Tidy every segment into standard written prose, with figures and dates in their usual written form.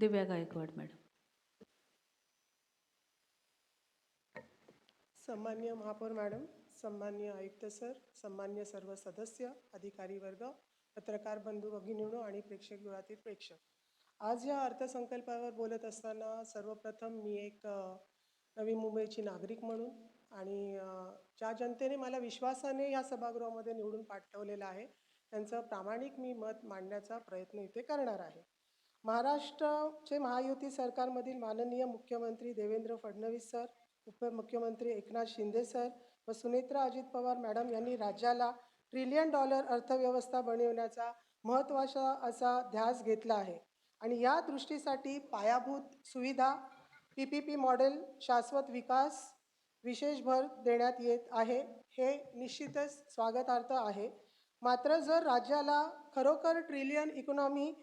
दिव्या Gaikwad madam. सन्मान्य महापौर madam, सन्मान्य आयुक्त सर, सन्मान्य सर्व सदस्य, अधिकारी वर्ग, पत्रकार बंधू भगिनींनो आणि प्रेक्षकगृहातील प्रेक्षक. आज या अर्थसंकल्पावर बोलत असताना सर्वप्रथम मी एक नवी मुंबईची नागरिक म्हणून आणि ज्या जनतेने मला विश्वासाने या सभागृहामध्ये निवडून पाठवलेलं आहे त्यांचं प्रामाणिक मी मत मांडण्याचा प्रयत्न इथे करणार आहे. महाराष्ट्राचे महायुती सरकारमधील माननीय मुख्यमंत्री देवेंद्र फडणवीस सर, उपमुख्यमंत्री एकनाथ शिंदे सर व सुनेत्रा अजित पवार मॅडम यांनी राज्याला $1 ट्रिलियन अर्थव्यवस्था बनवण्याचा महत्त्वाचा असा ध्यास घेतला आहे आणि या दृष्टीसाठी पायाभूत सुविधा, PPP मॉडेल, शाश्वत विकास विशेष भर देण्यात येत आहे. हे निश्चितच स्वागतार्थ आहे. मात्र जर राज्याला खरोखर ट्रिलियन इकॉनॉमी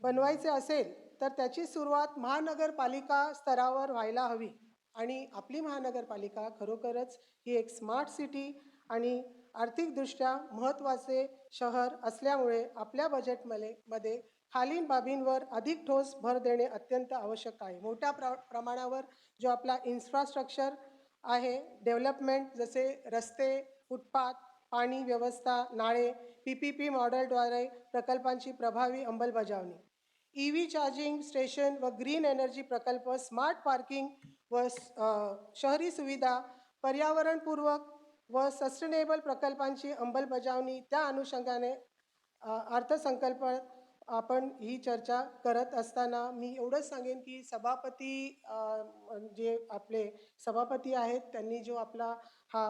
बनवायचे असेल तर त्याची सुरुवात महानगरपालिका स्तरावर व्हायला हवी आणि आपली महानगरपालिका खरोखरच ही एक स्मार्ट सिटी आणि आर्थिकदृष्ट्या महत्त्वाचे शहर असल्यामुळे आपल्या बजेटमध्ये खालील बाबींवर अधिक ठोस भर देणे अत्यंत आवश्यक आहे. मोठ्या प्रमाणावर जो आपला इन्फ्रास्ट्रक्चर आहे, डेव्हलपमेंट जसे रस्ते, फुटपाथ, पाणी व्यवस्था, नाळे, PPP मॉडेलद्वारे प्रकल्पांची प्रभावी अंमलबजावणी, EV चार्जिंग स्टेशन व ग्रीन एनर्जी प्रकल्प, स्मार्ट पार्किंग व शहरी सुविधा, पर्यावरणपूर्वक व सस्टेनेबल प्रकल्पांची अंमलबजावणी, त्या अनुषंगाने अर्थसंकल्प आपण ही चर्चा करत असताना मी एवढंच सांगेन की सभापती जे आपले सभापती आहेत त्यांनी जो आपला हा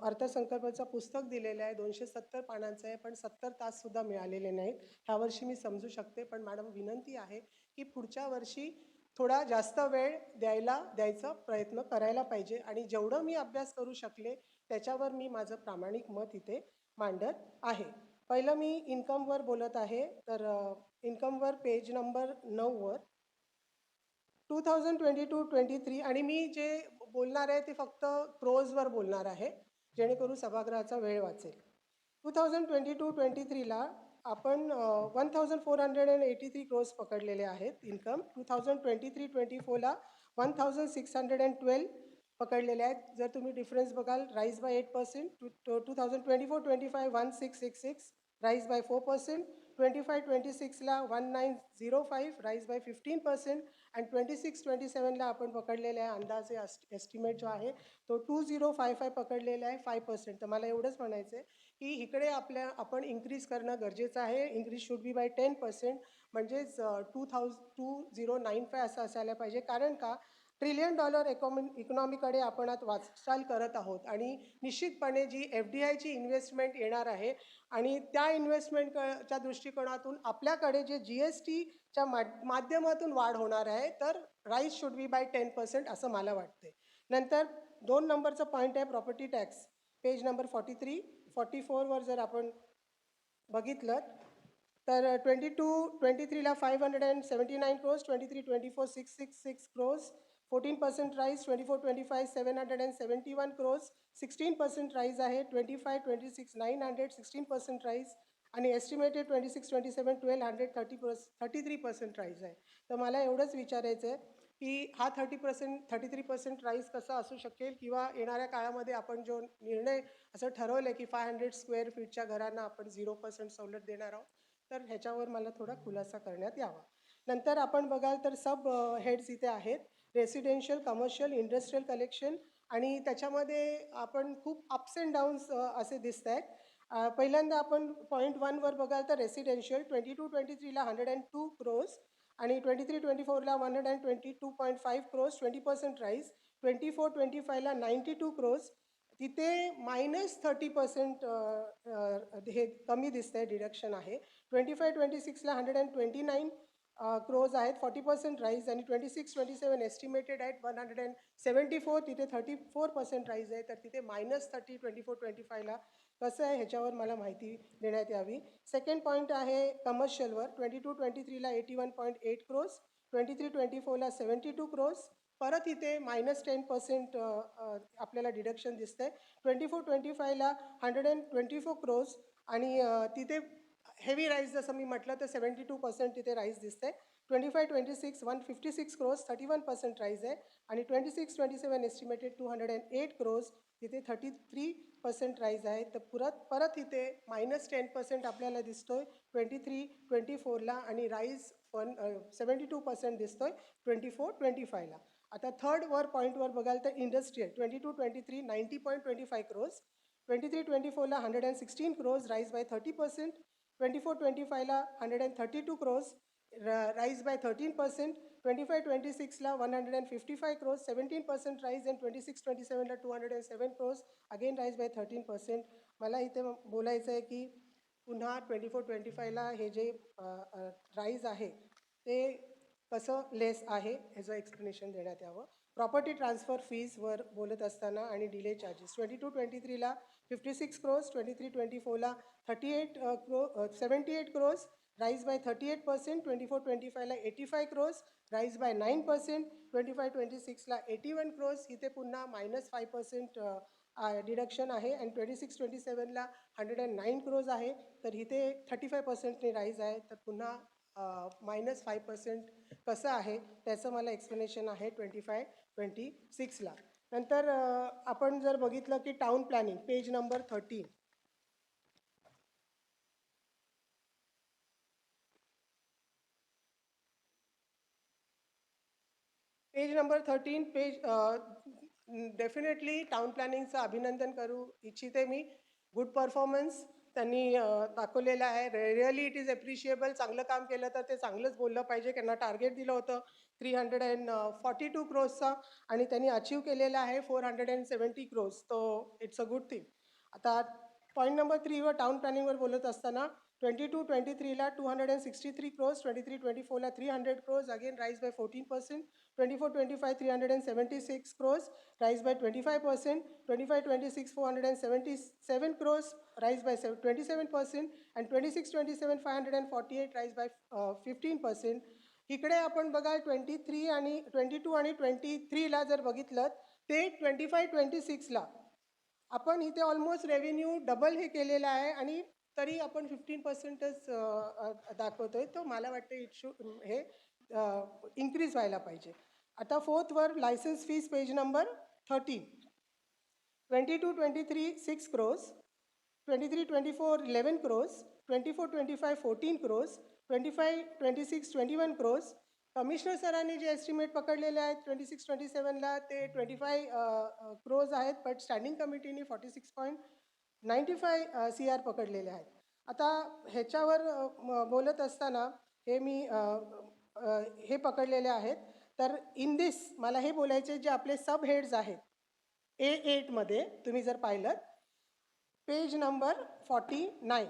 अर्थसंकल्पाचं पुस्तक दिलेलं आहे 270 पानांचं आहे, पण 70 ताससुद्धा मिळालेले नाहीत. ह्या वर्षी मी समजू शकते, पण मॅडम विनंती आहे की पुढच्या वर्षी थोडा जास्त वेळ द्यायचा प्रयत्न करायला पाहिजे आणि जेवढं मी अभ्यास करू शकले त्याच्यावर मी माझं प्रामाणिक मत इथे मांडत आहे. पहिलं मी इन्कमवर बोलत आहे. तर इन्कमवर पेज नंबर 9वर 2022-23 आणि मी जे बोलणार आहे ते फक्त क्रोजवर बोलणार आहे जेणेकरून सभागृहाचा वेळ वाचेल. 2022-23ला आपण 1483 क्रोर्स पकडलेले आहेत इन्कम. 2023-24ला 1612 पकडलेले आहेत. जर तुम्ही डिफरन्स बघाल, राईज बाय 8%. 2024-25 1666 rise by 4%. 25-26ला 1905 राईज बाय 15%. आणि 26-27ला आपण पकडलेला आहे अंदाजे एस्टिमेट जो आहे तो 2055 पकडलेला आहे 5%. तर मला एवढंच म्हणायचं आहे की इकडे आपण इन्क्रीज करणं गरजेचं आहे. इन्क्रीज शुड बी बाय 10%, म्हणजेच 2095 असं असायला पाहिजे. कारण का $1 ट्रिलियन इकॉनॉमीकडे आपण आता वाटचाल करत आहोत आणि निश्चितपणे जी FDIची इन्व्हेस्टमेंट येणार आहे आणि त्या इन्व्हेस्टमेंटच्या दृष्टिकोनातून आपल्याकडे जे GSTच्या माध्यमातून वाढ होणार आहे, तर राईज शुड बी बाय 10% असं मला वाटते. नंतर 2 नंबरचं पॉईंट आहे प्रॉपर्टी टॅक्स, पेज नंबर 43-44वर जर आपण बघितलं तर 22-23ला 579 crores, 23-24 666 crores, 14% rise. 24-25 771 crores, 16% rise आहे. 25-26 900, 16% राईज आणि एस्टिमेटेड 26-27 1200 33% राईज आहे. तर मला एवढंच विचारायचं आहे की हा 33% राईज कसा असू शकेल, किंवा येणाऱ्या काळामध्ये आपण जो निर्णय असं ठरवलं की 500 स्क्वेअर फीटच्या घरांना आपण 0% सवलत देणार आहोत, तर ह्याच्यावर मला थोडा खुलासा करण्यात यावा. नंतर आपण बघाल तर सब हेड्स इथे आहेत, रेसिडेन्शियल, कमर्शियल, इंडस्ट्रियल कलेक्शन, आणि त्याच्यामध्ये आपण खूप अप्स अँड डाऊन्स असे दिसत आहेत. पहिल्यांदा आपण पॉईंट 1वर बघाल तर रेसिडेन्शियल 22-23ला 102 crores आणि 23-24ला 122.5 crores, 20% राईज. 24-25ला 92 crores, तिथे -30% हे कमी दिसतं आहे, डिडक्शन आहे. 25-26ला 129 crores आहेत, 40% राईज. आणि 26-27 एस्टिमेटेड आहेत 174, तिथे 34% राईज आहे. तर तिथे -30 24-25ला कसं आहे ह्याच्यावर मला माहिती देण्यात यावी. सेकंड पॉईंट आहे कमर्शियलवर. 22-23ला 81.8 crores, 23-24ला 72 crores, परत इथे -10% आपल्याला डिडक्शन दिसतं आहे. 24-25ला 124 crores आणि तिथे हेवी राईज जसं मी म्हटलं तर 72% तिथे राईज दिसते. 25-26 156 crores 31% राईज आहे आणि 26-27 एस्टिमेटेड 208 crores तिथे 33% राईज आहे. तर परत इथे -10% आपल्याला दिसतोय 23-24ला आणि राईज 72% दिसतोय 24-25ला. आता थर्ड पॉईंटवर बघाल तर इंडस्ट्रियल 22-23 90.25 crores, 23-24ला 116 crores राईज बाय 30%, 24-25ला 132 crores राईज बाय 13%, 25-26ला 155 crores 17% राईज अँड 26-27ला 207 crores अगेन राईज बाय 13%. मला इथे बोलायचं आहे की पुन्हा 24-25ला हे जे राईज आहे ते कसं लेस आहे ह्याचं एक्सप्लेनेशन देण्यात यावं. प्रॉपर्टी ट्रान्सफर फीजवर बोलत असताना आणि डिले चार्जेस 22-23ला 56 crores, 23-24ला 78 crores राईज बाय 38%, 24-25ला 85 crores राईज बाय 9%, 25-26ला 81 crores इथे पुन्हा -5% डिडक्शन आहे अँड 26-27ला 109 crores आहे. तर इथे 35%ने राईज आहे. तर पुन्हा -5% कसं आहे त्याचं मला एक्सप्लेनेशन आहे 25-26ला. नंतर आपण जर बघितलं की town planning page number 13, page number 13 definitely town प्लॅनिंगचं अभिनंदन करू इच्छिते मी. गुड परफॉर्मन्स त्यांनी दाखवलेलं आहे. Really it is appreciable. चांगलं काम केलं तर ते चांगलंच बोललं पाहिजे. त्यांना टार्गेट दिलं होतं 342 crores आणि त्यांनी अचीव केलेलं आहे 470 crores. तो इट्स अ गुड थिंग. आता पॉईंट नंबर 3वर टाउन प्लॅनिंगवर बोलत असताना 22-23ला 263 crores, 23-24ला 300 crores again rise by 14%, 24-25 376 crores rise by 25%, 25-26 477 crores rise by 27% and 26-27 548 rise by 15%. इकडे आपण बघा 23 आणि 22 आणि 23ला जर बघितलं ते 25-26ला आपण इथे ऑलमोस्ट रेव्हेन्यू डबल हे केलेलं आहे आणि तरी आपण 15%च दाखवतोय. तो मला वाटतं हे इन्क्रीज व्हायला पाहिजे. आता फोर्थवर licence fees page number 13, 22-23 6 crores, 23-24 11 crores, 24-25 14 crores, 25-26 21 crores. Commissioner सरांनी जे एस्टिमेट पकडलेले आहेत 26-27ला ते 25 crores आहेत, बट स्टँडिंग कमिटीने 46.95 CR पकडलेले आहेत. आता ह्याच्यावर बोलत असताना हे मी हे पकडलेले आहेत. तर इन दिस मला हे बोलायचे जे आपले सब हेड्स आहेत A8मध्ये तुम्ही जर पाहिलं page number 49,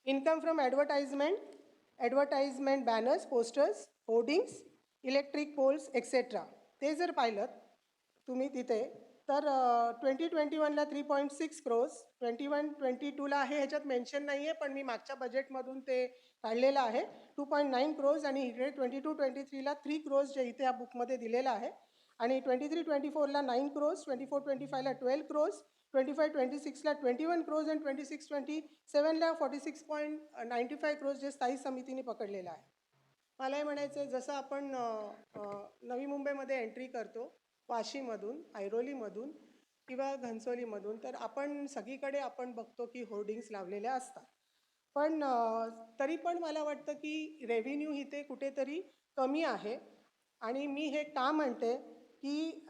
income from advertisement banners, posters, hoardings, electric poles etcetera. ते जर पाहिलं तुम्ही तिथे तर 2021ला 3.6 crores, 21-22ला आहे ह्याच्यात मेन्शन नाही आहे पण मी मागच्या बजेटमधून ते काढलेलं आहे 2.9 crores आणि इकडे 22-23ला 3 crores जे इथे या बुकमध्ये दिलेलं आहे आणि 23-24ला 9 crores, 24-25ला 12 crores, 25-26ला 21 crores आणि 26-27ला 46.95 crores जे स्थायी समितीने पकडलेलं आहे. मला हे म्हणायचं आहे जसं आपण नवी मुंबईमध्ये एंट्री करतो वाशीमधून, ऐरोलीमधून किंवा घनसोलीमधून, तर आपण सगळीकडे आपण बघतो की होर्डिंग्स लावलेल्या असतात. पण तरी पण मला वाटतं की रेव्हेन्यू इथे कुठेतरी कमी आहे आणि मी हे का म्हणते की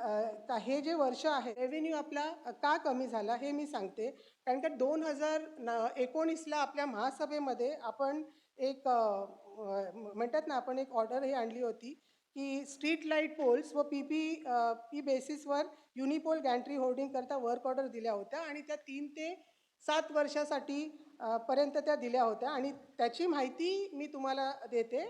हे जे वर्ष आहे रेव्हेन्यू आपला का कमी झाला हे मी सांगते. कारण का 2019ला आपल्या महासभेमध्ये आपण एक म्हणतात ना आपण एक ऑर्डर हे आणली होती की स्ट्रीट लाईट पोल्स व पी बेसिसवर युनिपोल गॅन्ट्री होर्डिंग करता वर्क ऑर्डर दिल्या होत्या आणि त्या 3 ते 7 वर्षासाठी पर्यंत त्या दिल्या होत्या आणि त्याची माहिती मी तुम्हाला देते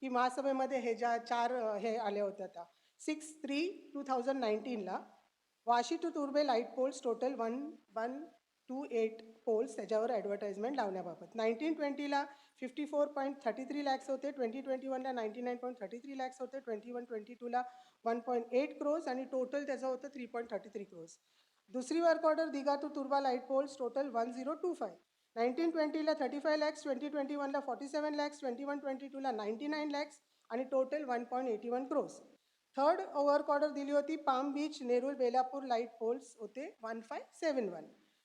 की महासभेमध्ये हे ज्या 4 हे आल्या होत्या त्या 6/3/2019ला वाशी टू तुर्बे लाईट पोल्स टोटल 1128 पोल्स त्याच्यावर ॲडव्हर्टाइजमेंट लावण्याबाबत. 1920ला 54.33 lakhs होते, 2021ला 99.33 lakhs होते, 21-22ला 1.8 crores आणि टोटल त्याचं होतं 3.33 crores. दुसरी वर्क ऑर्डर दिघा टू तुर्बा लाईट पोल्स टोटल 1025. 1920ला 35 lakhs, 2021ला 47 lakhs, 21-22ला 99 lakhs आणि total 1.81 crores. Third work order दिली होती palm beach Nerul Belapur light poles होते 1571.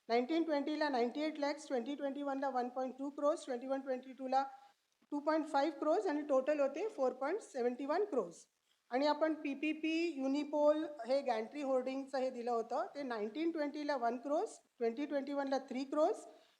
1920ला 98 lakhs, 2021ला 1.2 crores, 21-22ला 2.5 crores आणि टोटल होते 4.71 crores. आणि आपण PPP युनिपोल हे गॅन्ट्री होर्डिंगचं हे दिलं होतं ते 1920ला 1 crores, 2021ला 3 crores,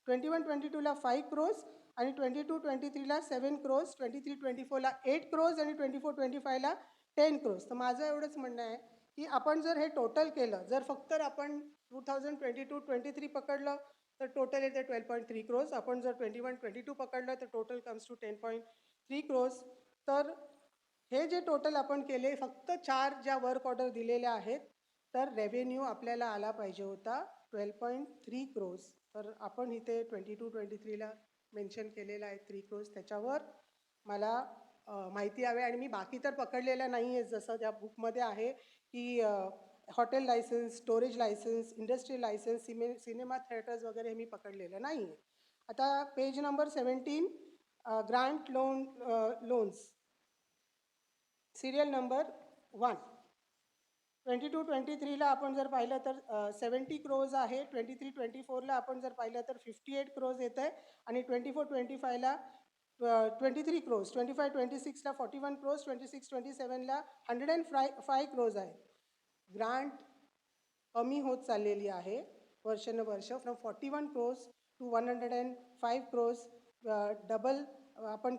21-22ला 5 crores आणि 22-23ला 7 crores, 23-24ला 8 crores आणि 24-25ला 10 crores. तर माझं एवढंच म्हणणं आहे की आपण जर हे टोटल केलं, जर फक्त आपण 2022-23 पकडलं तर टोटल येते 12.3 crores. आपण जर 21-22 पकडलं तर टोटल कम्स टू 10.3 crores. तर हे जे टोटल आपण केले फक्त 4 ज्या वर्क ऑर्डर दिलेल्या आहेत तर रेव्हेन्यू आपल्याला आला पाहिजे होता 12.3 crores. तर आपण इथे 22-23ला मेन्शन केलेलं आहे 3 crores. त्याच्यावर मला माहिती हवी आणि मी बाकी तर पकडलेलं नाही आहे, जसं त्या बुकमध्ये आहे की hotel licence, storage licence, industrial licence, cinema theatres वगैरे हे मी पकडलेलं नाही आहे. आता page number 17 grant loans serial number 1. 22-23ला आपण जर पाहिलं तर 70 crores आहे. 23-24ला आपण जर पाहिलं तर 58 crores येत आहे आणि 24-25ला 23 crores, 25-26ला 41 crores, 26-27ला 105 crores आहे. ग्रांट कमी होत चाललेली आहे वर्षानुवर्ष, from 41 crores to 105 crores. Double आपण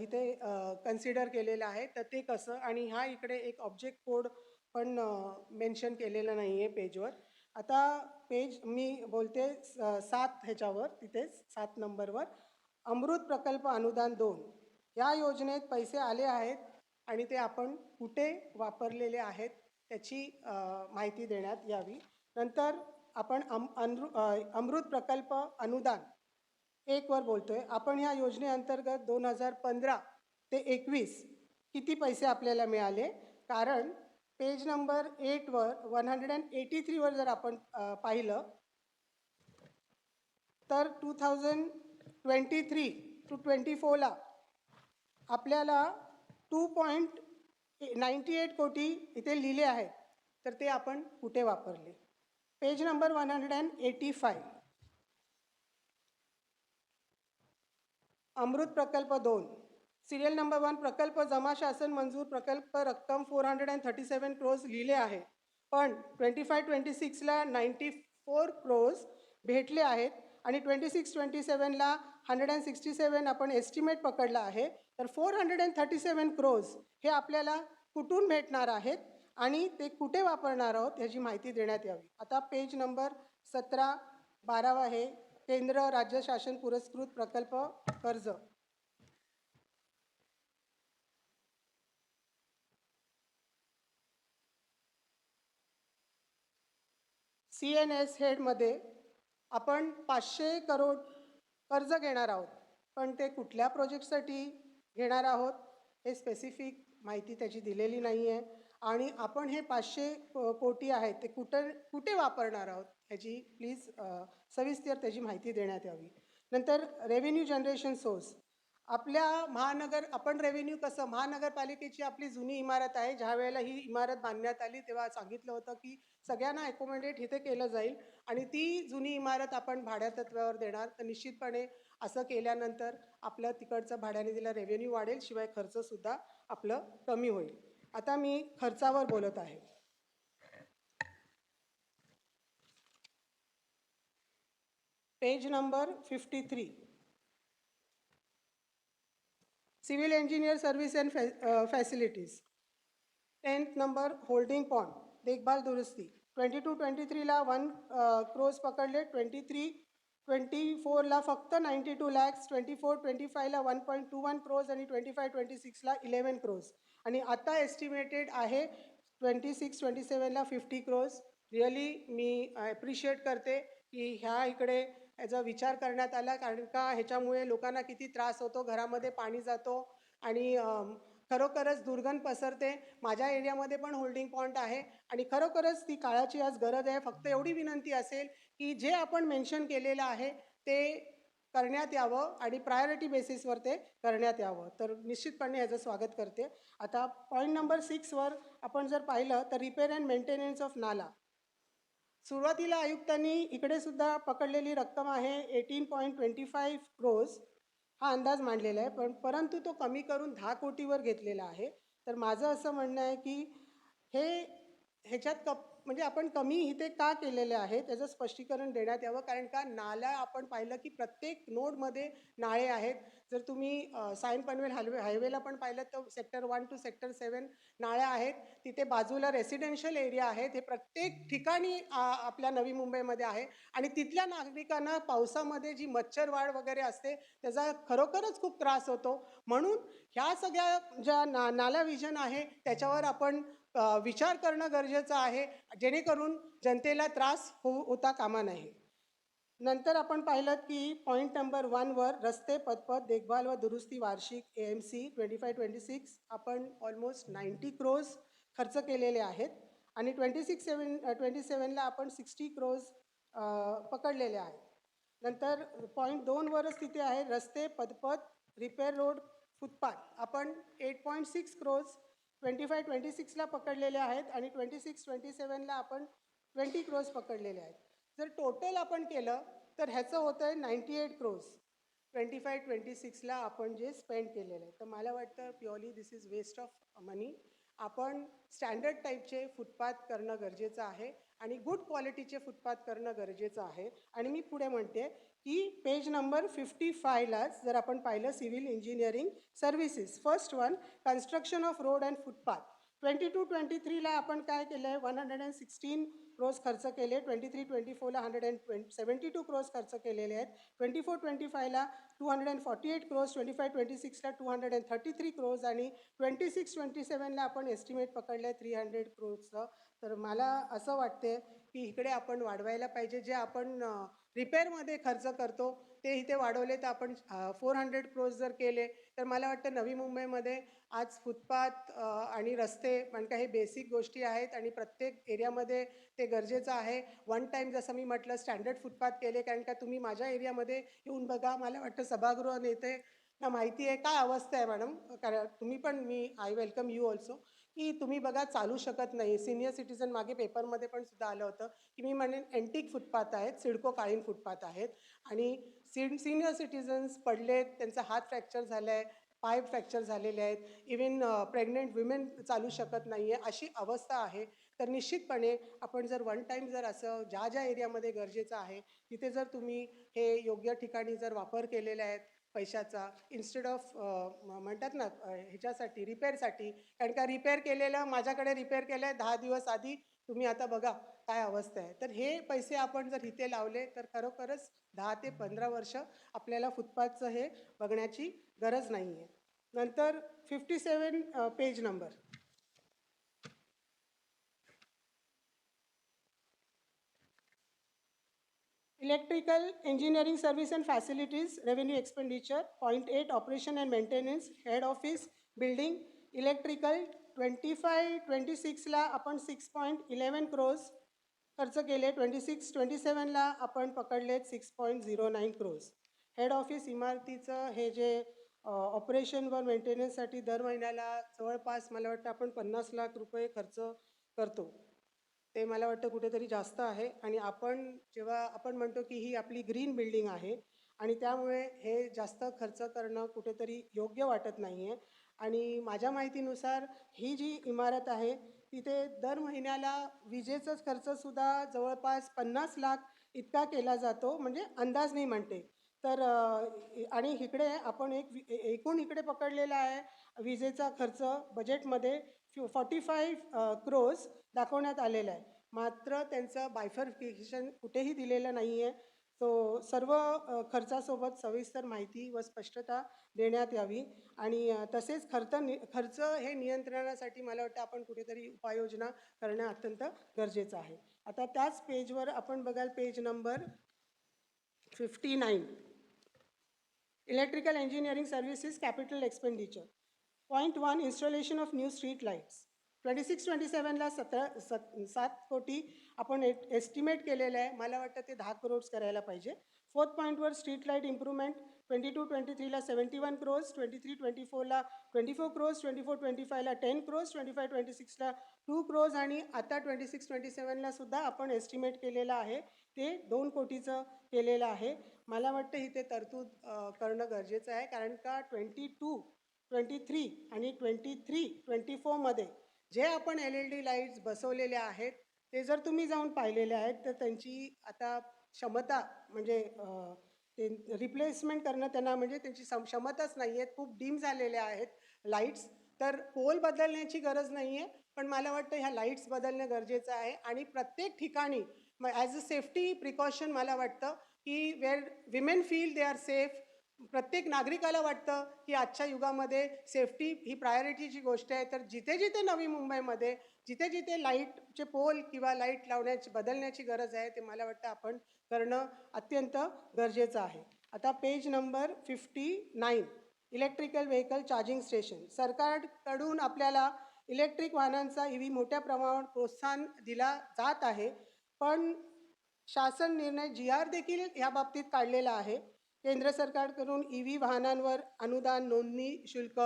इथे कन्सिडर केलेलं आहे. तर ते कसं, आणि हा इकडे एक ऑब्जेक्ट कोड पण मेन्शन केलेलं नाही आहे पेजवर. आता पेज मी बोलते 7 ह्याच्यावर, तिथेच 7 नंबरवर अमृत प्रकल्प अनुदान 2 या योजनेत पैसे आले आहेत आणि ते आपण कुठे वापरलेले आहेत त्याची माहिती देण्यात यावी. नंतर आपण अमृत प्रकल्प अनुदान 1 वर बोलतोय. आपण ह्या योजनेअंतर्गत 2015 ते 21 किती पैसे आपल्याला मिळाले, कारण पेज नंबर 8 वर 183 वर जर आपण पाहिलं तर 2023-24ला आपल्याला 2.98 कोटी इथे लिहिले आहेत. तर ते आपण कुठे वापरले. पेज नंबर 185 अमृत प्रकल्प 2 सिरियल नंबर 1 प्रकल्प जमा शासन मंजूर प्रकल्प रक्कम 437 crores लिहिले आहे, पण 25-26ला 94 crores भेटले आहेत आणि 26-27ला 167 आपण एस्टिमेट पकडला आहे. तर 437 crores हे आपल्याला कुठून भेटणार आहेत आणि ते कुठे वापरणार आहोत याची माहिती देण्यात यावी. आता पेज नंबर 17-12 आहे केंद्र राज्य शासन पुरस्कृत प्रकल्प कर्ज. CNS हेडमध्ये आपण 500 crore कर्ज घेणार आहोत, पण ते कुठल्या प्रोजेक्टसाठी घेणार आहोत हे स्पेसिफिक माहिती त्याची दिलेली नाही आहे. आणि आपण हे 500 कोटी आहेत ते कुठे वापरणार आहोत ह्याची प्लीज सविस्तर त्याची माहिती देण्यात यावी. नंतर रेव्हेन्यू जनरेशन सोर्स आपल्या आपण रेव्हेन्यू कसं, महानगरपालिकेची आपली जुनी इमारत आहे. ज्या वेळेला ही इमारत बांधण्यात आली तेव्हा सांगितलं होतं की सगळ्यांना ॲकोमोडेट इथे केलं जाईल आणि ती जुनी इमारत आपण भाड्यातत्वावर देणार. तर निश्चितपणे असं केल्यानंतर आपलं तिकडचं भाड्याने दिला रेव्हेन्यू वाढेल, शिवाय खर्चसुद्धा आपलं कमी होईल. आता मी खर्चावर बोलत आहे. Page number 53 civil engineer service and facilities. 10th number holding pond देखभाल दुरुस्ती 22-23ला 1 crores पकडले, 23-24ला फक्त 92 lakhs, 24-25ला 1.21 crores आणि 25-26ला 11 crores आणि आता एस्टिमेटेड आहे 26-27ला 50 crores. रिअली मी ॲप्रिशिएट करते की ह्या इकडे याचा विचार करण्यात आला, कारण का ह्याच्यामुळे लोकांना किती त्रास होतो, घरामध्ये पाणी जातो आणि खरोखरच दुर्गंध पसरते. माझ्या एरियामध्ये पण होल्डिंग पॉईंट आहे आणि खरोखरच ती काळाची आज गरज आहे. फक्त एवढी विनंती असेल की जे आपण मेन्शन केलेलं आहे ते करण्यात यावं आणि प्रायोरिटी बेसिसवर ते करण्यात यावं. तर निश्चितपणे याचं स्वागत करते. आता पॉईंट नंबर 6वर आपण जर पाहिलं तर रिपेअर अँड मेंटेनन्स ऑफ नाला. सुरुवातीला आयुक्तांनी इकडे सुद्धा पकडलेली रक्कम आहे 18.25 crores हा अंदाज मांडलेला आहे, परंतु तो कमी करून 10 कोटीवर घेतलेला आहे. तर माझं असं म्हणणं आहे की हे ह्याच्यात म्हणजे आपण कमी इथे का केलेले आहे त्याचं स्पष्टीकरण देण्यात यावं. कारण का नाला आपण पाहिलं की प्रत्येक नोडमध्ये नाळे आहेत. जर तुम्ही सायन पनवेल हायवेला पण पाहिलं तर सेक्टर 1 टू सेक्टर 7 नाळ्या आहेत. तिथे बाजूला रेसिडेन्शियल एरिया आहेत. हे प्रत्येक ठिकाणी आपल्या नवी मुंबईमध्ये आहे आणि तिथल्या नागरिकांना पावसामध्ये जी मच्छरवाढ वगैरे असते त्याचा खरोखरच खूप त्रास होतो. म्हणून ह्या सगळ्या ज्या नाला विजन आहे त्याच्यावर आपण विचार करणं गरजेचं आहे, जेणेकरून जनतेला त्रास होता कामा नये. नंतर आपण पाहिलं की पॉईंट नंबर 1वर रस्ते पदपथ देखभाल व दुरुस्ती वार्षिक AMC 25-26 आपण ऑलमोस्ट 90 crores खर्च केलेले आहेत आणि 26-27ला आपण 60 crores पकडलेले आहेत. नंतर पॉईंट 2वरच तिथे आहे रस्ते पदपथ रिपेअर रोड फुटपाथ आपण 8.6 crores 25-26ला पकडलेले आहेत आणि 26-27ला आपण 20 crores पकडलेले आहेत. जर टोटल आपण केलं तर ह्याचं होतं आहे 98 crores 25-26ला आपण जे स्पेंड केलेलं आहे. तर मला वाटतं purely this is waste of money. आपण स्टँडर्ड टाईपचे फुटपाथ करणं गरजेचं आहे आणि गुड क्वालिटीचे फुटपाथ करणं गरजेचं आहे. आणि मी पुढे म्हणते की पेज नंबर 55लाच जर आपण पाहिलं civil engineering services first one construction of road and footpath 22-23ला आपण काय केलं आहे 116 crores खर्च केले. 23-24ला 172 crores खर्च केलेले आहेत. 24-25ला 248 crores 25-26ला 233 crores आणि 26-27ला आपण एस्टिमेट पकडलं आहे 300 crores. तर मला असं वाटते की इकडे आपण वाढवायला पाहिजे. जे आपण रिपेअरमध्ये खर्च करतो ते इथे वाढवले तर आपण 400 crores जर केले तर मला वाटतं नवी मुंबईमध्ये आज फुटपाथ आणि रस्ते कारण का हे बेसिक गोष्टी आहेत आणि प्रत्येक एरियामध्ये ते गरजेचं आहे. वन टाईम जसं मी म्हटलं स्टँडर्ड फुटपाथ केले कारण का तुम्ही माझ्या एरियामध्ये येऊन बघा. मला वाटतं सभागृह नेते ना माहिती आहे काय अवस्था आहे मॅडम. कारण तुम्ही पण आय वेलकम यू ऑल्सो की तुम्ही बघा चालू शकत नाही. सिनियर सिटीजन मागे पेपरमध्ये पण सुद्धा आलं होतं की मी म्हणेन एंटिक फुटपाथ आहेत, सिडको काळीन फुटपाथ आहेत आणि सिनियर सिटीजन्स पडलेत, त्यांचा हात फ्रॅक्चर झाला आहे, पाय फ्रॅक्चर झालेले आहेत, इवन प्रेग्नेंट विमेन चालू शकत नाही आहे, अशी अवस्था आहे. तर निश्चितपणे आपण जर वन टाईम जर असं ज्या ज्या एरियामध्ये गरजेचं आहे तिथे जर तुम्ही हे योग्य ठिकाणी जर वापर केलेला आहे पैशाचा इन्स्टेड ऑफ म्हणतात ना ह्याच्यासाठी रिपेअरसाठी. कारण का रिपेअर केलेलं माझ्याकडे रिपेअर केलं आहे 10 दिवस आधी, तुम्ही आता बघा काय अवस्था आहे. तर हे पैसे आपण जर इथे लावले तर खरोखरच 10 ते 15 वर्ष आपल्याला फुटपाथचं हे बघण्याची गरज नाही आहे. नंतर 57 page number electrical engineering service and facilities revenue expenditure point 8 operation and maintenance head office building electrical 25-26ला आपण 6.11 crores खर्च केले. 26-27ला आपण पकडलेत 6.09 crores. हेड ऑफिस इमारतीचं हे जे ऑपरेशन व मेंटेनन्ससाठी दर महिन्याला जवळपास मला वाटतं आपण 50 लाख रुपये खर्च करतो. ते मला वाटतं कुठेतरी जास्त आहे आणि आपण जेव्हा आपण म्हणतो की ही आपली ग्रीन बिल्डिंग आहे आणि त्यामुळे हे जास्त खर्च करणं कुठेतरी योग्य वाटत नाही आहे. आणि माझ्या माहितीनुसार ही जी इमारत आहे तिथे दर महिन्याला विजेचाच खर्चसुद्धा जवळपास 50 लाख इतका केला जातो, म्हणजे अंदाज नाही म्हणते. तर आणि इकडे आपण एकूण इकडे पकडलेला आहे विजेचा खर्च बजेटमध्ये 45 crores दाखवण्यात आलेलं आहे. मात्र त्यांचं बायफर्फिकेशन कुठेही दिलेलं नाही आहे. तो सर्व खर्चासोबत सविस्तर माहिती व स्पष्टता देण्यात यावी आणि तसेच खर्च हे नियंत्रणासाठी मला वाटतं आपण कुठेतरी उपाययोजना करणं अत्यंत गरजेचं आहे. आता त्याच पेजवर आपण बघाल page number 59 electrical engineering services capital expenditure .1 installation of new street lights. 26-27ला 7 कोटी आपण एस्टिमेट केलेलं आहे. मला वाटतं ते 10 करोड्स करायला पाहिजे. 4th पॉईंटवर स्ट्रीट लाईट इम्प्रूव्हमेंट 22-23ला 71 crores, 23-24ला 24 crores, 24-25ला 10 crores, 25-26ला 2 crores आणि आता 26-27ला सुद्धा आपण एस्टिमेट केलेलं आहे ते 2 कोटीचं केलेलं आहे. मला वाटतं इथे तरतूद करणं गरजेचं आहे, कारण का 22-23 आणि 23-24मध्ये जे आपण LED लाईट्स बसवलेले आहेत ते जर तुम्ही जाऊन पाहिलेले आहेत तर त्यांची आता क्षमता म्हणजे ते रिप्लेसमेंट करणं त्यांना म्हणजे त्यांची क्षमताच नाही आहे. खूप डीम झालेले आहेत लाईट्स. तर पोल बदलण्याची गरज नाही आहे, पण मला वाटतं ह्या लाईट्स बदलणं गरजेचं आहे. आणि प्रत्येक ठिकाणी ॲज अ सेफ्टी प्रिकॉशन मला वाटतं की where women feel they are safe, प्रत्येक नागरिकाला वाटतं की आजच्या युगामध्ये सेफ्टी ही प्रायोरिटीची गोष्ट आहे. तर जिथे जिथे नवी मुंबईमध्ये जिथे जिथे लाईटचे पोल किंवा लाईट लावण्याची बदलण्याची गरज आहे ते मला वाटतं आपण करणं अत्यंत गरजेचं आहे. आता page number 59, electrical vehicle charging station. सरकारकडून आपल्याला इलेक्ट्रिक वाहनांचा EV मोठ्या प्रमाणावर प्रोत्साहन दिला जात आहे, पण शासन निर्णय GR देखील या बाबतीत काढलेला आहे. केंद्र सरकारकडून EV वाहनांवर अनुदान, नोंदणी शुल्क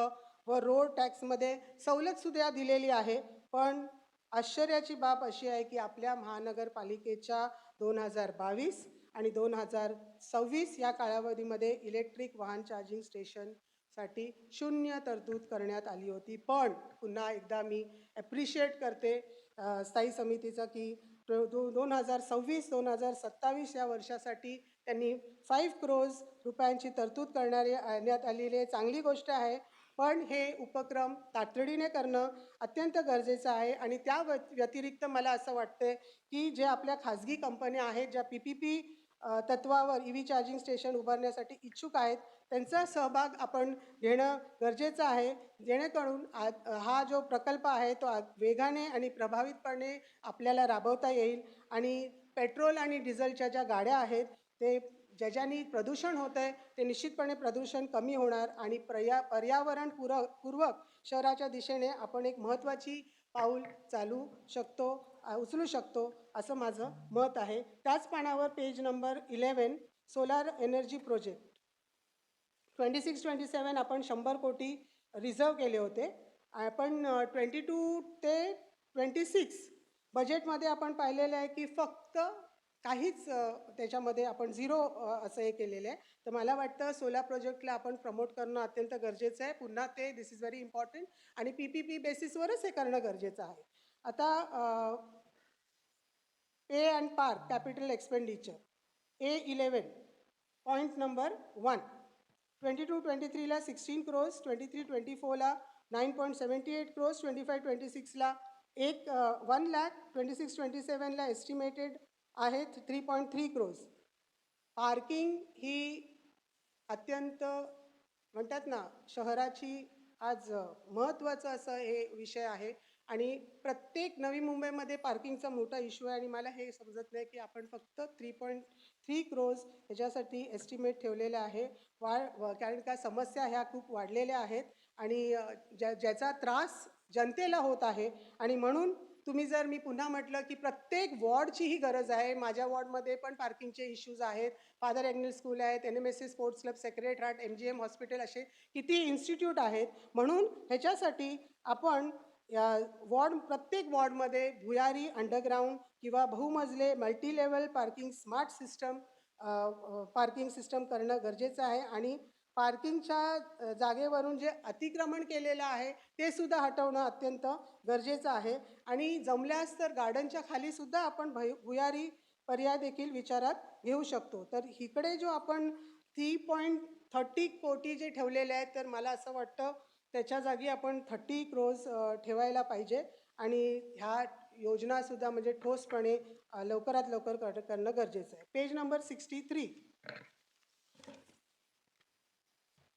व रोड टॅक्समध्ये सवलतसुद्धा दिलेली आहे. पण आश्चर्याची बाब अशी आहे की आपल्या महानगरपालिकेच्या 2022 आणि 2026 या कालावधीमध्ये इलेक्ट्रिक वाहन चार्जिंग स्टेशनसाठी 0 तरतूद करण्यात आली होती. पण पुन्हा एकदा मी ॲप्रिशिएट करते स्थायी समितीचं की 2026-2027 या वर्षासाठी त्यांनी 5 crores रुपयांची तरतूद करण्यात आलेली आहे. चांगली गोष्ट आहे, पण हे उपक्रम तातडीने करणं अत्यंत गरजेचं आहे. आणि त्या व्यतिरिक्त मला असं वाटतं की जे आपल्या खाजगी कंपन्या आहेत ज्या PPP तत्वावर EV चार्जिंग स्टेशन उभारण्यासाठी इच्छुक आहेत त्यांचा सहभाग आपण घेणं गरजेचं आहे, जेणेकरून हा जो प्रकल्प आहे तो वेगाने आणि प्रभावितपणे आपल्याला राबवता येईल. आणि पेट्रोल आणि डिझेलच्या ज्या गाड्या आहेत ते ज्याच्यानी प्रदूषण होतं आहे ते निश्चितपणे प्रदूषण कमी होणार आणि पर्यावरणपूरक शहराच्या दिशेने आपण एक महत्त्वाची पाऊल उचलू शकतो असं माझं मत आहे. त्याच पानावर page number 11, solar energy project. 26-27 आपण 100 कोटी रिझर्व केले होते. आपण 22 ते 26 बजेटमध्ये आपण पाहिलेलं आहे की फक्त काहीच त्याच्यामध्ये आपण 0 असं हे केलेलं आहे. तर मला वाटतं सोलार प्रोजेक्टला आपण प्रमोट करणं अत्यंत गरजेचं आहे. पुन्हा ते दिस इज व्हेरी इम्पॉर्टंट आणि PPP बेसिसवरच हे करणं गरजेचं आहे. आता pay and park capital expenditure A11 point number 1, 22-23ला 16 crores, 23-24ला 9.78 crores, 25-26ला 1 lakh, 26-27ला एस्टिमेटेड आहेत 3.3 crores. पार्किंग ही अत्यंत म्हणतात ना शहराची आज महत्त्वाचं असं हे विषय आहे आणि प्रत्येक नवी मुंबईमध्ये पार्किंगचा मोठा इश्यू आहे. आणि मला हे समजत नाही की आपण फक्त 3.3 crores ह्याच्यासाठी एस्टिमेट ठेवलेला आहे. कारण का समस्या ह्या खूप वाढलेल्या आहेत आणि ज्याचा त्रास जनतेला होत आहे. आणि म्हणून तुम्ही जर मी पुन्हा म्हटलं की प्रत्येक वॉर्डची ही गरज आहे. माझ्या वॉर्डमध्ये पण पार्किंगचे इश्यूज आहेत. फादर ॲग्नेल स्कूल आहेत, NMSC sports club, Sacred Heart, MGM hospital, असे किती इन्स्टिट्यूट आहेत. म्हणून ह्याच्यासाठी आपण प्रत्येक वॉर्डमध्ये भुयारी, अंडरग्राऊंड किंवा बहुमजले multi level parking smart system parking system करणं गरजेचं आहे. आणि पार्किंगच्या जागेवरून जे अतिक्रमण केलेलं आहे ते सुद्धा हटवणं अत्यंत गरजेचं आहे. आणि जमल्यास तर गार्डनच्या खाली सुद्धा आपण भुयारी पर्याय देखील विचारात घेऊ शकतो. तर इकडे जो आपण 3.30 कोटी जे ठेवलेले आहेत तर मला असं वाटतं त्याच्या जागी आपण 30 crores ठेवायला पाहिजे. आणि ह्या योजनासुद्धा म्हणजे ठोसपणे लवकरात लवकर करणं गरजेचं आहे. Page number 63,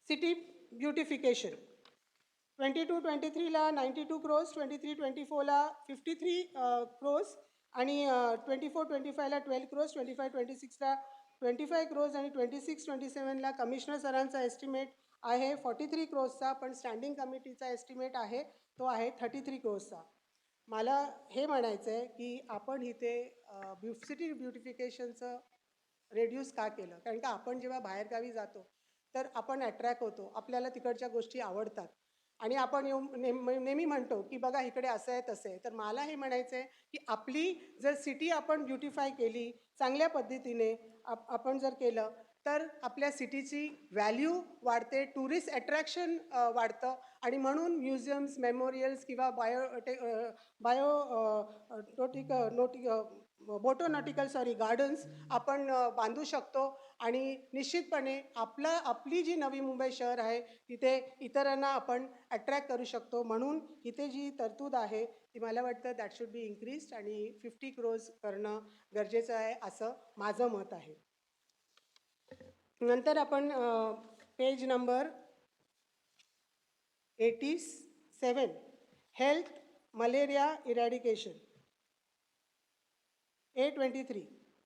city beautification. 22-23ला 92 crores, 23-24ला 53 crores आणि 24-25ला 12 crores, 25-26ला 25 crores आणि 26-27ला कमिशनर सरांचा एस्टिमेट आहे 43 crores पण स्टँडिंग कमिटीचा एस्टिमेट आहे तो आहे 33 crores. मला हे म्हणायचं आहे की आपण इथे सिटी ब्युटिफिकेशनचं रेड्यूस का केलं? कारण का आपण जेव्हा बाहेरगावी जातो तर आपण अट्रॅक्ट होतो, आपल्याला तिकडच्या गोष्टी आवडतात आणि आपण नेहमी म्हणतो की बघा इकडे असं आहे तसं आहे. तर मला हे म्हणायचं आहे की आपली जर सिटी आपण ब्युटिफाय केली चांगल्या पद्धतीने आपण जर केलं तर आपल्या सिटीची व्हॅल्यू वाढते, टुरिस्ट अट्रॅक्शन वाढतं आणि म्हणून म्युझियम्स, मेमोरियल्स किंवा बोटोनॉटिकल गार्डन्स आपण बांधू शकतो आणि निश्चितपणे आपली जी नवी मुंबई शहर आहे तिथे इतरांना आपण अट्रॅक्ट करू शकतो. म्हणून इथे जी तरतूद आहे ती मला वाटतं दॅट शुड बी इन्क्रीज्ड आणि 50 crores करणं गरजेचं आहे असं माझं मत आहे. नंतर आपण page number 87 health malaria eradication A23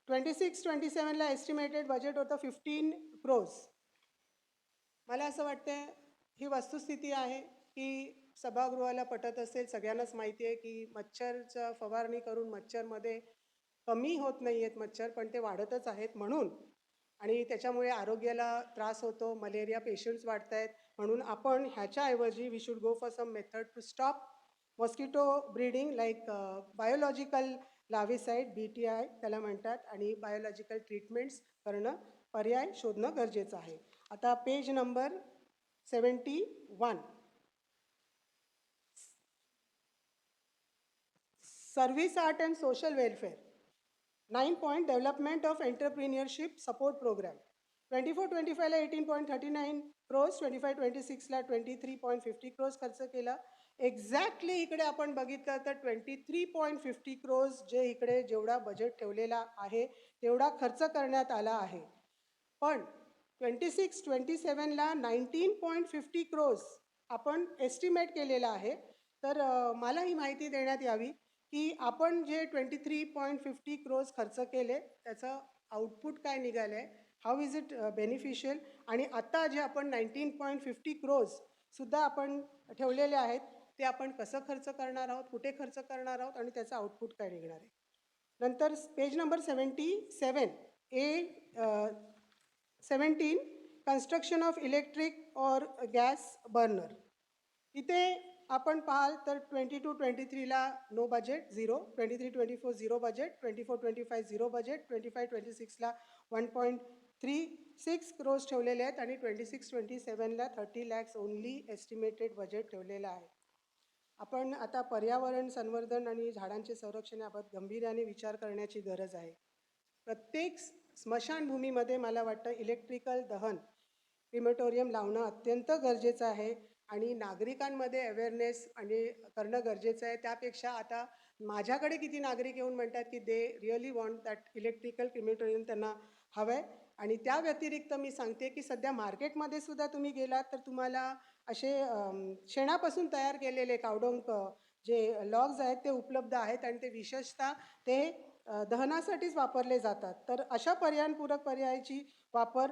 26-27ला एस्टिमेटेड बजेट होतं 15 crores. मला असं वाटतं ही वस्तुस्थिती आहे की सभागृहाला पटत असेल, सगळ्यांनाच माहिती आहे की मच्छरचा फवारणी करून मच्छरमध्ये कमी होत नाही आहेत मच्छर, पण ते वाढतच आहेत म्हणून आणि त्याच्यामुळे आरोग्याला त्रास होतो, मलेरिया पेशंट्स वाढत आहेत. म्हणून आपण ह्याच्याऐवजी we should go for some method to stop mosquito breeding like biological larvicide BTI त्याला म्हणतात आणि बायोलॉजिकल ट्रीटमेंट्स करणं पर्याय शोधणं गरजेचं आहे. आता page number 71 service art and social welfare 9 point development of entrepreneurship support programme 24-25ला 18.39 crores, 25-26ला 23.50 crores खर्च केला. एक्झॅक्टली इकडे आपण बघितलं तर 23.50 crores जे इकडे जेवढा बजेट ठेवलेला आहे तेवढा खर्च करण्यात आला आहे. पण 26-27ला 19.50 crores आपण एस्टिमेट केलेला आहे. तर मला ही माहिती देण्यात यावी की आपण जे 23.50 crores खर्च केले त्याचं आउटपुट काय निघालं आहे, हाऊ इज इट बेनिफिशियल आणि आता जे आपण 19.50 crores सुद्धा आपण ठेवलेले आहेत ते आपण कसं खर्च करणार आहोत, कुठे खर्च करणार आहोत आणि त्याचं आउटपुट काय निघणार आहे. नंतर page number 77 A17 construction of electric और गॅस बर्नर. इथे आपण पाहाल तर 22-23ला नो बजेट 0, 23-24 0 बजेट, 24-25 0 बजेट, 25-26ला 1.36 crores ठेवलेले आहेत आणि 26-27ला 30 lakhs ओनली एस्टिमेटेड बजेट ठेवलेलं आहे. आपण आता पर्यावरण संवर्धन आणि झाडांचे संरक्षणाबाबत गंभीर्याने विचार करण्याची गरज आहे. प्रत्येक स्मशानभूमीमध्ये मला वाटतं इलेक्ट्रिकल दहन क्रिमेटोरियम लावणं अत्यंत गरजेचं आहे आणि नागरिकांमध्ये अवेअरनेस आणि करणं गरजेचं आहे. त्यापेक्षा आता माझ्याकडे किती नागरिक येऊन म्हणतात की they really want that electrical crematorium त्यांना हवं आहे. आणि त्या व्यतिरिक्त मी सांगते की सध्या मार्केटमध्ये सुद्धा तुम्ही गेलात तर तुम्हाला असे शेणापासून तयार केलेले कावडोंक जे लॉग्स आहेत ते उपलब्ध आहेत आणि ते विशेषतः ते दहनासाठीच वापरले जातात. तर अशा पर्यायपूरक पर्यायाची वापर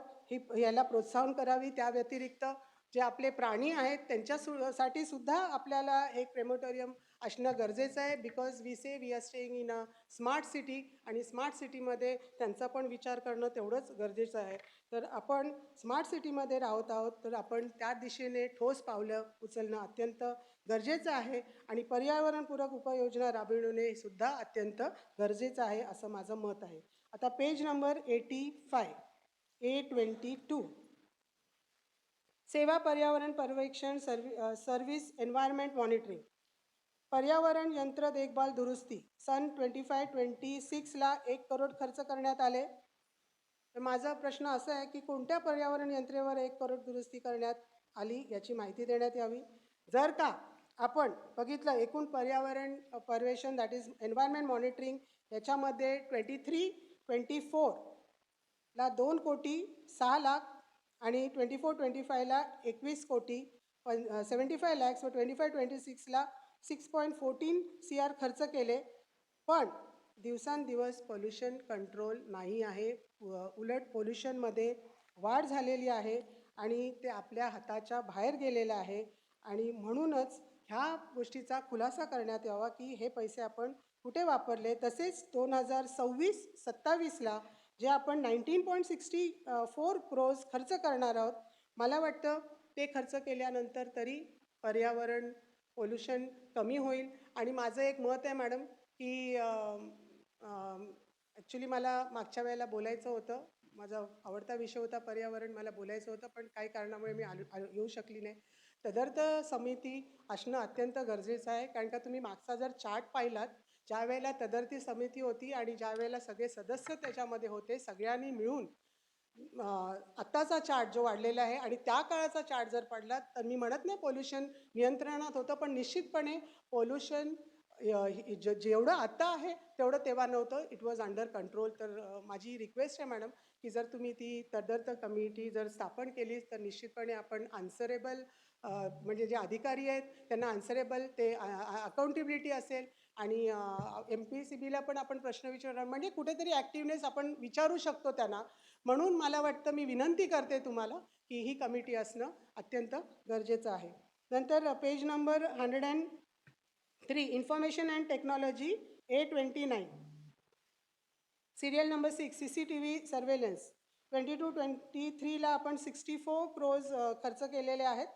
याला प्रोत्साहन करावी. त्या व्यतिरिक्त जे आपले प्राणी आहेत त्यांच्यासाठी सुद्धा आपल्याला एक क्रेमेटोरियम असणं गरजेचं आहे. Because we are staying in a smart city आणि स्मार्ट सिटीमध्ये त्यांचा पण विचार करणं तेवढंच गरजेचं आहे. तर आपण स्मार्ट सिटीमध्ये राहत आहोत तर आपण त्या दिशेने ठोस पावलं उचलणं अत्यंत गरजेचं आहे आणि पर्यावरणपूरक उपाययोजना राबविणे सुद्धा अत्यंत गरजेचं आहे असं माझं मत आहे. आता पेज नंबर 85 A22 सेवा पर्यावरण पर्यवेक्षण सर्व्हिस एन्व्हायरमेंट मॉनिटरिंग पर्यावरण यंत्र देखभाल दुरुस्ती सन 25-26ला 1 crore खर्च करण्यात आले. तर माझा प्रश्न असा आहे की कोणत्या पर्यावरण यंत्रेवर 1 crore दुरुस्ती करण्यात आली याची माहिती देण्यात यावी. जर का आपण बघितलं एकूण पर्यावरण पर्यवेक्षण दॅट इज एन्व्हायरमेंट मॉनिटरिंग याच्यामध्ये 23-24ला 2,06 लाख आणि 24-25ला 21 कोटी 75 lakhs व 25-26ला 6.14 CR खर्च केले. पण दिवसांदिवस पोल्युशन कंट्रोल नाही आहे. उलट पोल्युशनमध्ये वाढ झालेली आहे आणि ते आपल्या हाताच्या बाहेर गेलेलं आहे. आणि म्हणूनच ह्या गोष्टीचा खुलासा करण्यात यावा की हे पैसे आपण कुठे वापरले. तसेच 2026-27ला जे आपण 19.64 क्रोर्स खर्च करणार आहोत, मला वाटतं ते खर्च केल्यानंतर तरी पर्यावरण पोल्युशन कमी होईल. आणि माझं एक मत आहे मॅडम की ॲक्च्युली मला मागच्या वेळेला बोलायचं होतं, माझा आवडता विषय होता पर्यावरण, मला बोलायचं होतं, पण काही कारणामुळे मी येऊ शकली नाही. तदर्थ समिती असणं अत्यंत गरजेचं आहे. कारण का तुम्ही मागचा जर चार्ट पाहिलात, ज्या वेळेला तदर्थी समिती होती आणि ज्या वेळेला सगळे सदस्य त्याच्यामध्ये होते, सगळ्यांनी मिळून आत्ताचा चार्ट जो वाढलेला आहे आणि त्या काळाचा चार्ट जर पडला तर मी म्हणत नाही पोल्युशन नियंत्रणात होतं, पण निश्चितपणे पोल्युशन जेवढं आत्ता आहे तेवढं तेव्हा नव्हतं. It was under control. तर माझी रिक्वेस्ट आहे मॅडम की जर तुम्ही ती तदर्थ कमिटी जर स्थापन केली तर निश्चितपणे आपण आन्सरेबल म्हणजे जे अधिकारी आहेत त्यांना आन्सरेबल ते अकाउंटेबिलिटी असेल. आणि MPCBला पण आपण प्रश्न विचारणार म्हणजे कुठेतरी ॲक्टिवनेस आपण विचारू शकतो त्यांना. म्हणून मला वाटतं मी विनंती करते तुम्हाला की ही कमिटी असणं अत्यंत गरजेचं आहे. नंतर page number 103 information and technology A29 serial number 6 CCTV surveillance 22-23ला आपण 64 क्रोर्स खर्च केलेले आहेत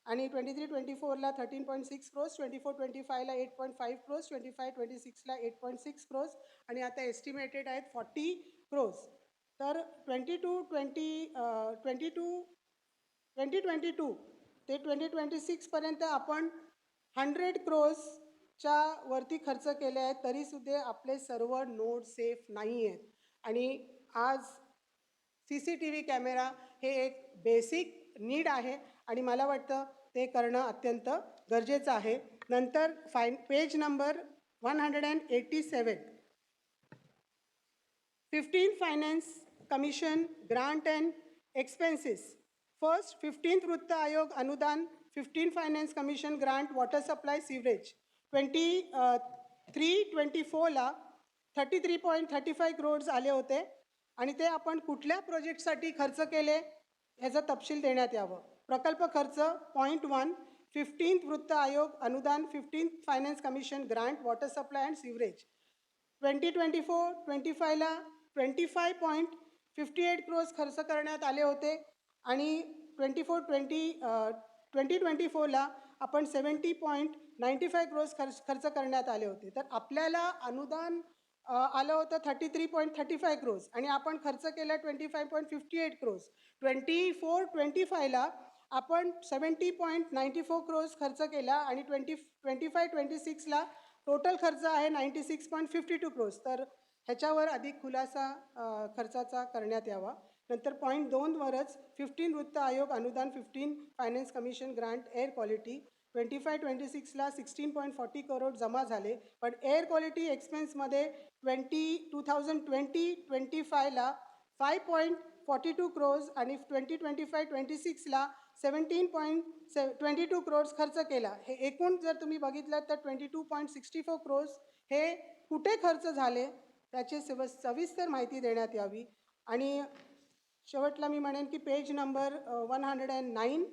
आणि 23-24ला 13.6 क्रोर्स, 24-25ला 8.5 क्रोर्स, 25-26ला 8.6 क्रोर्स आणि आता एस्टिमेटेड आहेत 40 क्रोर्स. तर 2022 ते 2026पर्यंत आपण 100 क्रोर्सच्या वरती खर्च केले आहेत, तरीसुद्धा आपले सर्व नोड सेफ नाही आहेत. आणि आज CCTV कॅमेरा हे एक बेसिक नीड आहे आणि मला वाटतं ते करणं अत्यंत गरजेचं आहे. नंतर page number 187 15 finance commission grant and expenses. First 15th वित्त आयोग अनुदान 15 finance commission grant water supply sewerage 23-24ला 33.35 क्रोर्स आले होते आणि ते आपण कुठल्या प्रोजेक्टसाठी खर्च केले ह्याचा तपशील देण्यात यावं. प्रकल्प खर्च .1 15th वित्त आयोग अनुदान 15th finance commission grant water supply and sewerage 2024-25ला 25.58 क्रोर्स खर्च करण्यात आले होते आणि 2024ला आपण 70.95 क्रोर्स खर्च करण्यात आले होते. तर आपल्याला अनुदान आलं होतं 33.35 क्रोर्स आणि आपण खर्च केला 25.58 क्रोर्स. 24-25ला आपण 70.94 क्रोर्स खर्च केला आणि 25-26ला टोटल खर्च आहे 96.52 क्रोर्स. तर ह्याच्यावर अधिक खुलासा खर्चाचा करण्यात यावा. नंतर .2 वरच 15 वित्त आयोग अनुदान 15 finance commission grant air quality 25-26ला 16.40 करोड जमा झाले, पण एअर क्वालिटी एक्सपेन्समध्ये 2020-25ला 5.42 क्रोर्स आणि 2025-26ला 17.22 क्रोर्स खर्च केला. हे एकूण जर तुम्ही बघितलं तर 22.64 क्रोर्स हे कुठे खर्च झाले त्याची सविस्तर माहिती देण्यात यावी. आणि शेवटला मी म्हणेन की पेज नंबर 109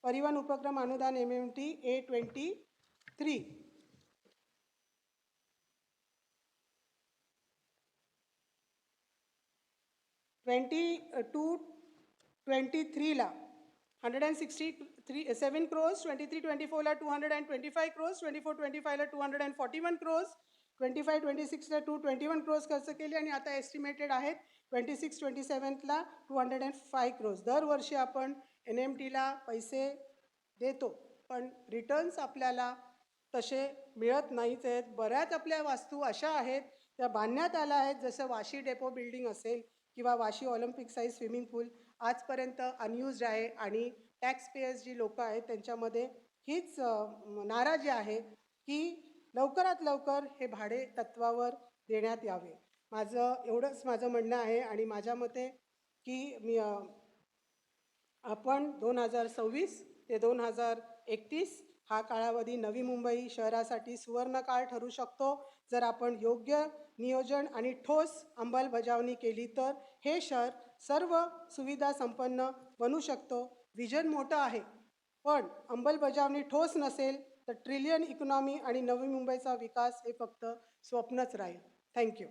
परिवहन उपक्रम अनुदान MMT A23 22-23ला 167 क्रोर्स, 23-24ला 225 क्रोर्स, 24-25ला 241 क्रोर्स, 25-26ला 221 क्रोर्स खर्च केले आणि आता एस्टिमेटेड आहेत 26-27ला 205 क्रोर्स. दरवर्षी आपण NMTला पैसे देतो पण रिटर्न्स आपल्याला तसे मिळत नाहीच आहेत. बऱ्याच आपल्या वास्तू अशा आहेत त्या बांधण्यात आल्या आहेत, जसं वाशी डेपो बिल्डिंग असेल किंवा वाशी ऑलिम्पिक साईज स्विमिंग पूल आजपर्यंत अनयूज्ड आहे आणि टॅक्स पेयर्स जी लोकं आहेत त्यांच्यामध्ये हीच नाराजी आहे की लवकरात लवकर हे भाडे तत्वावर देण्यात यावे. एवढंच माझं म्हणणं आहे आणि माझ्या मते की आपण 2026 ते 2031 हा कालावधी नवी मुंबई शहरासाठी सुवर्ण काळ ठरू शकतो जर आपण योग्य नियोजन आणि ठोस अंमलबजावणी केली तर हे शहर सर्व सुविधा संपन्न बनू शकतो. विजन मोठं आहे, पण अंमलबजावणी ठोस नसेल तर ट्रिलियन इकॉनॉमी आणि नवी मुंबईचा विकास हे फक्त स्वप्नच राहील. थँक्यू.